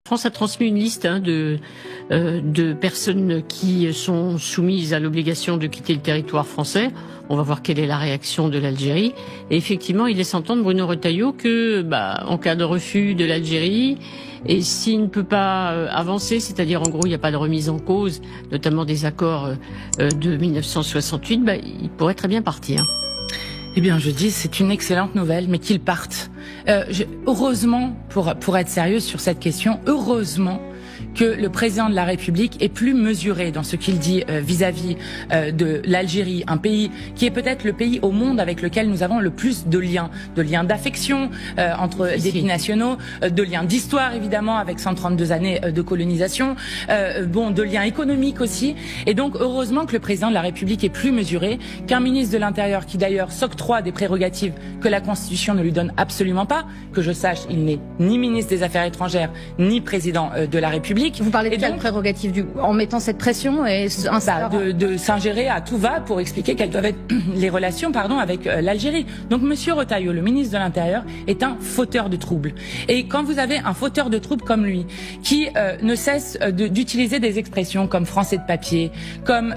France a transmis une liste de personnes qui sont soumises à l'obligation de quitter le territoire français. On va voir quelle est la réaction de l'Algérie. Et effectivement, il laisse entendre, Bruno Retailleau, que en cas de refus de l'Algérie, et s'il ne peut pas avancer, c'est-à-dire en gros il n'y a pas de remise en cause, notamment des accords de 1968, il pourrait très bien partir. Eh bien, je dis, c'est une excellente nouvelle, mais qu'ils partent. Heureusement, pour être sérieux sur cette question, heureusement que le président de la République est plus mesuré dans ce qu'il dit vis-à-vis de l'Algérie, un pays qui est peut-être le pays au monde avec lequel nous avons le plus de liens d'affection entre des binationaux, de liens d'histoire évidemment avec 132 années de colonisation, de liens économiques aussi. Et donc heureusement que le président de la République est plus mesuré qu'un ministre de l'Intérieur qui d'ailleurs s'octroie des prérogatives que la Constitution ne lui donne absolument pas. Que je sache, il n'est ni ministre des Affaires étrangères ni président de la République. Vous parlez de quelle prérogative en mettant cette pression et de s'ingérer à tout va pour expliquer quelles doivent être les relations avec l'Algérie. Donc Monsieur Retailleau, le ministre de l'Intérieur, est un fauteur de troubles. Et quand vous avez un fauteur de troubles comme lui, qui ne cesse d'utiliser des expressions comme français de papier, comme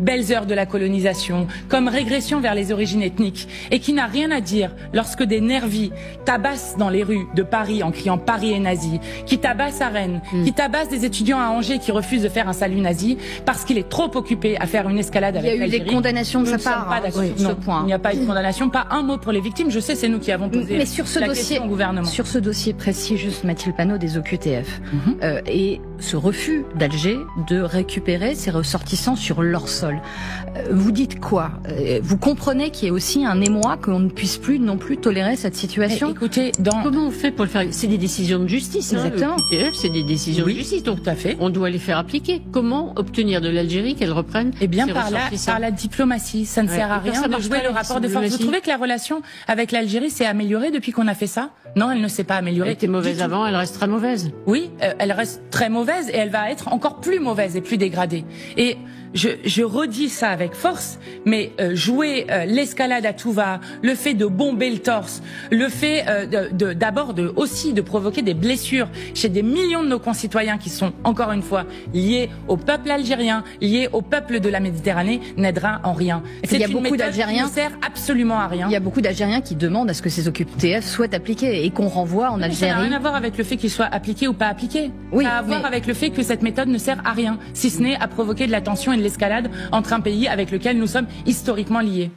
belles heures de la colonisation, comme régression vers les origines ethniques, et qui n'a rien à dire lorsque des nervis tabassent dans les rues de Paris en criant Paris est nazi, qui tabassent à Rennes, qui tabassent des étudiants à Angers qui refusent de faire un salut nazi parce qu'il est trop occupé à faire une escalade avec l'Algérie. Il y a eu des condamnations de sa part sur ce point. Il n'y a pas eu de condamnation, pas un mot pour les victimes. Je sais, c'est nous qui avons posé la question au gouvernement. Sur ce dossier précis, juste Mathilde Panot des OQTF et ce refus d'Alger de récupérer ses ressortissants sur leur sol. Vous dites quoi? Vous comprenez qu'il y a aussi un émoi, qu'on ne puisse plus non plus tolérer cette situation? Écoutez, comment on fait pour le faire? C'est des décisions de justice. Exactement. l'OQTF, c'est des décisions de justice. Donc, tout à fait. On doit les faire appliquer. Comment obtenir de l'Algérie qu'elle reprenne ses ressortissants? Par la diplomatie. Ça ne sert à rien de jouer le rapport de force. Vous trouvez que la relation avec l'Algérie s'est améliorée depuis qu'on a fait ça? Non, elle ne s'est pas améliorée. Elle était mauvaise avant, elle reste très mauvaise. Oui, elle reste très mauvaise et elle va être encore plus mauvaise et plus dégradée. Et je redis ça avec force, mais jouer l'escalade à tout va, le fait de bomber le torse, le fait d'abord aussi de provoquer des blessures chez des millions de nos concitoyens qui sont encore une fois liés au peuple algérien, liés au peuple de la Méditerranée, n'aidera en rien. Il y a beaucoup d'Algériens qui ne sert absolument à rien. Il y a beaucoup d'Algériens qui demandent à ce que ces OQTF soient appliqués et qu'on renvoie en Algérie. Ça n'a rien à voir avec le fait qu'ils soient appliqués ou pas appliqués. Oui, ça a à voir avec le fait que cette méthode ne sert à rien, si ce n'est à provoquer de la tension et de l'escalade entre un pays avec lequel nous sommes historiquement liés.